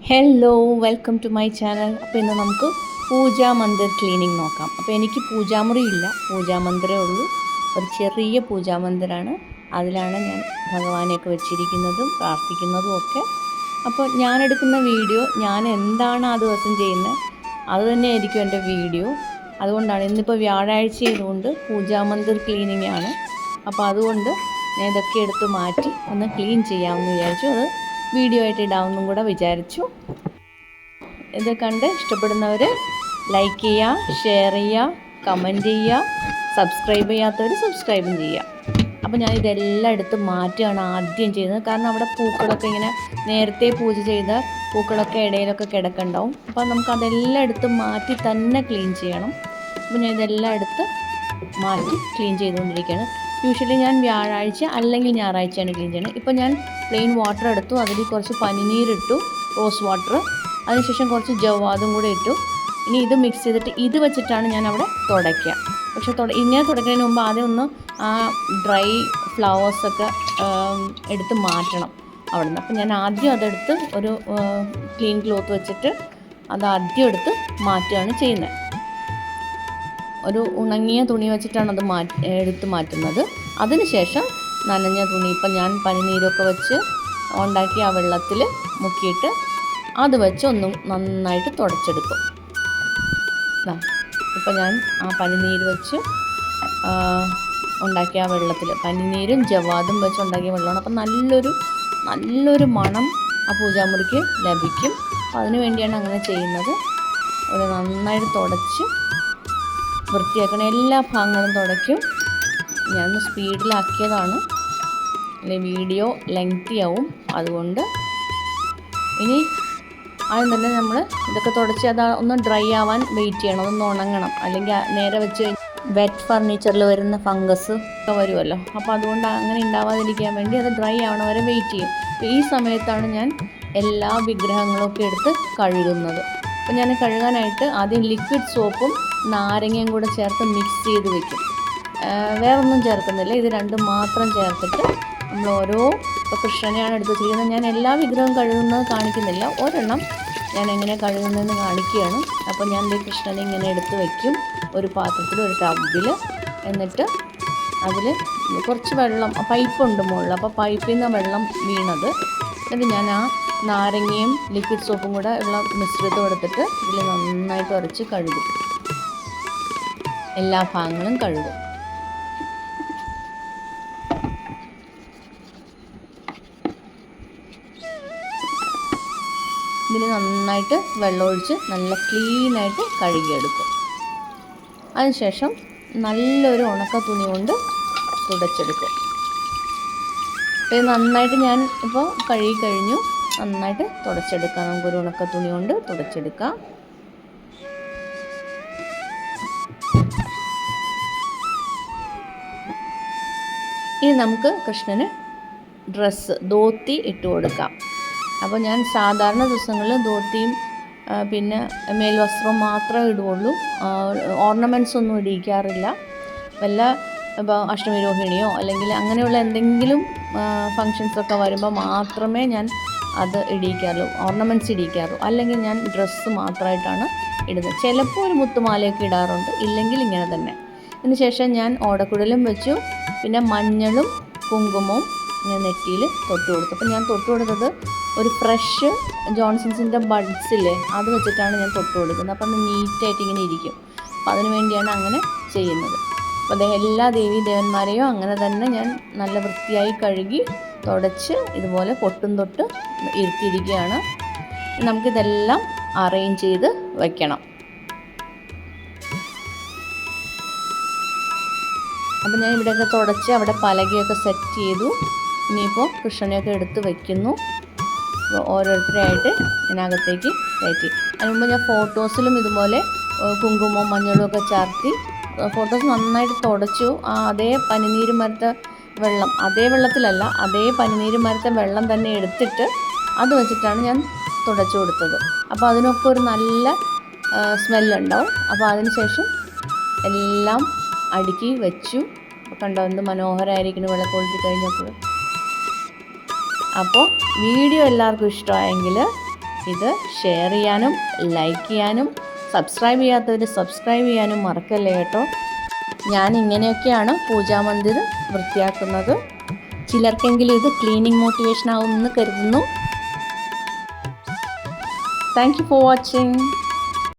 Hello, welcome to my channel. അപ്പോൾ ഇന്ന് നമുക്ക് പൂജാ മന്ദിർ ക്ലീനിങ് നോക്കാം. അപ്പോൾ എനിക്ക് പൂജാമുറി ഇല്ല, പൂജാമന്ദിരേ ഉള്ളൂ. ഒരു ചെറിയ പൂജാമന്ദിരാണ്. അതിലാണ് ഞാൻ ഭഗവാനെയൊക്കെ വെച്ചിരിക്കുന്നതും പ്രാർത്ഥിക്കുന്നതും ഒക്കെ. അപ്പോൾ ഞാൻ എടുക്കുന്ന വീഡിയോ ഞാൻ എന്താണ് ആ ദിവസം ചെയ്യുന്നത് അത് തന്നെയായിരിക്കും എൻ്റെ വീഡിയോ. അതുകൊണ്ടാണ് ഇന്നിപ്പോൾ വ്യാഴാഴ്ച ആയതുകൊണ്ട് പൂജാമന്ദിർ ക്ലീനിങ് ആണ്. അപ്പോൾ അതുകൊണ്ട് ഞാൻ ഇതൊക്കെ എടുത്ത് മാറ്റി ഒന്ന് ക്ലീൻ ചെയ്യാമെന്ന് വിചാരിച്ചു. അത് വീഡിയോ ആയിട്ട് ഇടാമെന്നും കൂടെ വിചാരിച്ചു. ഇത് കണ്ട് ഇഷ്ടപ്പെടുന്നവർ ലൈക്ക് ചെയ്യുക, ഷെയർ ചെയ്യുക, കമൻറ്റ് ചെയ്യുക, സബ്സ്ക്രൈബ് ചെയ്യാത്തവർ സബ്സ്ക്രൈബും ചെയ്യുക. അപ്പോൾ ഞാൻ ഇതെല്ലാം എടുത്ത് മാറ്റുകയാണ് ആദ്യം ചെയ്യുന്നത്. കാരണം അവിടെ പൂക്കളൊക്കെ ഇങ്ങനെ നേരത്തെ പൂജ ചെയ്ത പൂക്കളൊക്കെ ഇടയിലൊക്കെ കിടക്കുന്നുണ്ടാവും. അപ്പോൾ നമുക്കതെല്ലാം എടുത്ത് മാറ്റി തന്നെ ക്ലീൻ ചെയ്യണം. അപ്പോൾ ഞാൻ ഇതെല്ലാം എടുത്ത് മാറ്റി ക്ലീൻ ചെയ്തുകൊണ്ടിരിക്കുകയാണ്. യൂഷ്വലി ഞാൻ വ്യാഴാഴ്ച അല്ലെങ്കിൽ ഞായറാഴ്ചയാണ് ക്ലീൻ ചെയ്യുന്നത്. ഇപ്പോൾ ഞാൻ പ്ലെയിൻ വാട്ടർ എടുത്തു, അതിൽ കുറച്ച് പനിനീരിട്ടു, റോസ് വാട്ടർ, അതിനുശേഷം കുറച്ച് ജവാദും കൂടെ ഇട്ടു. ഇനി ഇത് മിക്സ് ചെയ്തിട്ട് ഇത് വെച്ചിട്ടാണ് ഞാൻ അവിടെ തുടയ്ക്കുക. പക്ഷേ ഇങ്ങനെ തുടയ്ക്കുന്നതിന് മുമ്പ് ആദ്യം ഒന്ന് ആ ഡ്രൈ ഫ്ലവേഴ്സൊക്കെ എടുത്ത് മാറ്റണം അവിടെ നിന്ന്. അപ്പോൾ ഞാൻ ആദ്യം അതെടുത്ത് ഒരു ക്ലീൻ ക്ലോത്ത് വെച്ചിട്ട് അത് ആദ്യം എടുത്ത് മാറ്റുകയാണ് ചെയ്യുന്നത്. ഒരു ഉണങ്ങിയ തുണി വെച്ചിട്ടാണ് അത് എടുത്ത് മാറ്റുന്നത്. അതിനുശേഷം നനഞ്ഞ തുണി, ഇപ്പം ഞാൻ പനിനീരൊക്കെ വെച്ച് ഉണ്ടാക്കി ആ വെള്ളത്തിൽ മുക്കിയിട്ട് അത് വെച്ച് ഒന്നും നന്നായിട്ട് തുടച്ചെടുക്കും. ഇപ്പം ഞാൻ ആ പനിനീര് വെച്ച് ഉണ്ടാക്കിയ ആ വെള്ളത്തിൽ പനിനീരും ജവാദും വെച്ച് ഉണ്ടാക്കിയ വെള്ളമാണ്. അപ്പം നല്ലൊരു മണം ആ പൂജാമുറിക്ക് ലഭിക്കും. അപ്പോൾ അതിനു വേണ്ടിയാണ് അങ്ങനെ ചെയ്യുന്നത്. അവിടെ നന്നായിട്ട് തുടച്ച് വൃത്തിയാക്കണം, എല്ലാ ഭാഗങ്ങളും തുടയ്ക്കും. ഞാനൊന്ന് സ്പീഡിലാക്കിയതാണ്, അല്ലെങ്കിൽ വീഡിയോ ലെങ്തി ആവും. അതുകൊണ്ട് ഇനി ആദ്യം തന്നെ നമ്മൾ ഇതൊക്കെ തുടച്ച് അത് ഒന്ന് ഡ്രൈ ആവാൻ വെയിറ്റ് ചെയ്യണം, അതൊന്ന് ഉണങ്ങണം. അല്ലെങ്കിൽ നേരെ വെച്ച് വെറ്റ് ഫർണിച്ചറിൽ വരുന്ന ഫംഗസ് ഒക്കെ വരുമല്ലോ. അപ്പോൾ അതുകൊണ്ട് അങ്ങനെ ഉണ്ടാവാതിരിക്കാൻ വേണ്ടി അത് ഡ്രൈ ആവണ വരെ വെയിറ്റ് ചെയ്യും. അപ്പോൾ ഈ സമയത്താണ് ഞാൻ എല്ലാ വിഗ്രഹങ്ങളൊക്കെ എടുത്ത് കഴുകുന്നത്. അപ്പോൾ ഞാൻ കഴുകാനായിട്ട് ആദ്യം ലിക്വിഡ് സോപ്പും നാരങ്ങയും കൂടെ ചേർത്ത് മിക്സ് ചെയ്ത് വെക്കും. വേറൊന്നും ചേർക്കുന്നില്ല, ഇത് രണ്ടും മാത്രം ചേർത്തിട്ട് നമ്മൾ ഇപ്പോൾ കൃഷ്ണനെയാണ് എടുത്ത് വെച്ചിരിക്കുന്നത്. ഞാൻ എല്ലാ വിഗ്രഹവും കഴുകുന്നത് കാണിക്കുന്നില്ല, ഒരെണ്ണം ഞാൻ എങ്ങനെ കഴുകുന്നതെന്ന് കാണിക്കുകയാണ്. അപ്പോൾ ഞാൻ ഈ കൃഷ്ണനെ ഇങ്ങനെ എടുത്ത് വയ്ക്കും ഒരു പാത്രത്തിൽ, ഒരു ടബിൽ. എന്നിട്ട് അതിൽ കുറച്ച് വെള്ളം, പൈപ്പുണ്ട് മുകളിൽ, അപ്പോൾ പൈപ്പിൽ നിന്ന് വെള്ളം വീണത്. എന്നിട്ട് ഞാൻ ആ നാരങ്ങയും ലിക്വിഡ് സോപ്പും കൂടെ ഉള്ള മിശ്രിതം എടുത്തിട്ട് ഇതിൽ നന്നായിട്ട് ഉരച്ച് കഴുകും. എല്ലാ ഭാഗങ്ങളും കഴുകും. ഇതിൽ നന്നായിട്ട് വെള്ളമൊഴിച്ച് നല്ല ക്ലീനായിട്ട് കഴുകിയെടുക്കും. അതിനുശേഷം നല്ലൊരു ഉണക്ക തുണി കൊണ്ട് തുടച്ചെടുക്കും. ഇത് നന്നായിട്ട് ഞാൻ ഇപ്പോൾ കഴുകി കഴിഞ്ഞു. നന്നായിട്ട് തുടച്ചെടുക്കാം. നമുക്കൊരു ഉണക്ക തുണി കൊണ്ട് തുടച്ചെടുക്കാം. ഇനി നമുക്ക് കൃഷ്ണന് ധോത്തി ഇട്ട് കൊടുക്കാം. അപ്പോൾ ഞാൻ സാധാരണ ദിവസങ്ങളിൽ ധോത്തിയും പിന്നെ മേൽവസ്ത്രവും മാത്രമേ ഇടുകയുള്ളൂ. ഓർണമെൻറ്റ്സ് ഒന്നും ഇടിയിക്കാറില്ല. വല്ല ഇപ്പോൾ അഷ്ടമി രോഹിണിയോ അല്ലെങ്കിൽ അങ്ങനെയുള്ള എന്തെങ്കിലും ഫങ്ഷൻസൊക്കെ വരുമ്പോൾ മാത്രമേ ഞാൻ അത് ഇടിയിക്കാറുള്ളൂ, ഓർണമെൻറ്റ്സ് ഇടിയിക്കാറുള്ളൂ. അല്ലെങ്കിൽ ഞാൻ ഡ്രസ്സ് മാത്രമായിട്ടാണ് ഇടുന്നത്. ചിലപ്പോൾ ഒരു മുത്തുമാലയൊക്കെ ഇടാറുണ്ട്, ഇല്ലെങ്കിൽ ഇങ്ങനെ തന്നെ. അതിന് ശേഷം ഞാൻ ഓടക്കുഴലും വെച്ചു. പിന്നെ മഞ്ഞളും കുങ്കുമവും ഞാൻ നെറ്റിയിൽ തൊട്ട് കൊടുത്തു. അപ്പം ഞാൻ തൊട്ട് കൊടുത്തത് ഒരു ഫ്രഷ് ജോൺസൺസിൻ്റെ ബഡ്സില്ലേ, അത് വെച്ചിട്ടാണ് ഞാൻ തൊട്ട് കൊടുക്കുന്നത്. അപ്പം അത് നീറ്റായിട്ട് ഇങ്ങനെ ഇരിക്കും. അപ്പം അതിന് വേണ്ടിയാണ് അങ്ങനെ ചെയ്യുന്നത്. അപ്പോൾ എല്ലാ ദേവീദേവന്മാരെയും അങ്ങനെ തന്നെ ഞാൻ നല്ല വൃത്തിയായി കഴുകി തുടച്ച് ഇതുപോലെ പൊട്ടും തൊട്ട് ഇരുത്തിയിരിക്കുകയാണ്. നമുക്കിതെല്ലാം അറേഞ്ച് ചെയ്ത് വയ്ക്കണം. അപ്പോൾ ഞാൻ ഇവിടെയൊക്കെ തുടച്ച് അവിടെ പലകയൊക്കെ സെറ്റ് ചെയ്തു. ഇനിയിപ്പോൾ കൃഷ്ണനെയൊക്കെ എടുത്ത് വയ്ക്കുന്നു. അപ്പോൾ ഓരോരുത്തരായിട്ട് ഇതിനകത്തേക്ക് കയറ്റി. അതിന് മുമ്പ് ഞാൻ ഫോട്ടോസിലും ഇതുപോലെ കുങ്കുമവും മഞ്ഞളും ഒക്കെ ചേർത്തി ഫോട്ടോസ് നന്നായിട്ട് തുടച്ചു. അതേ പനിനീര് മരത്തെ വെള്ളം, അതേ വെള്ളത്തിലല്ല, അതേ പനിനീര് മരത്തെ വെള്ളം തന്നെ എടുത്തിട്ട് അത് വെച്ചിട്ടാണ് ഞാൻ തുടച്ചു കൊടുത്തത്. അപ്പോൾ അതിനൊക്കെ ഒരു നല്ല സ്മെല്ലുണ്ടാവും. അപ്പോൾ അതിന് ശേഷം എല്ലാം അടുക്കി വെച്ചു. കണ്ടോ എന്ത് മനോഹരമായിരിക്കുന്നു വിളക്ക് കൊളുത്തി കഴിഞ്ഞപ്പോൾ. അപ്പോൾ വീഡിയോ എല്ലാവർക്കും ഇഷ്ടമായെങ്കിൽ ഇത് ഷെയർ ചെയ്യാനും ലൈക്ക് ചെയ്യാനും സബ്സ്ക്രൈബ് ചെയ്യാത്തവർ സബ്സ്ക്രൈബ് ചെയ്യാനും മറക്കല്ലേ കേട്ടോ. ഞാൻ ഇങ്ങനെയൊക്കെയാണ് പൂജാമന്ദിർ വൃത്തിയാക്കുന്നത്. ചിലർക്കെങ്കിലും ഇത് ക്ലീനിങ് മോട്ടിവേഷൻ ആവുമെന്ന് കരുതുന്നു. Thank you for watching.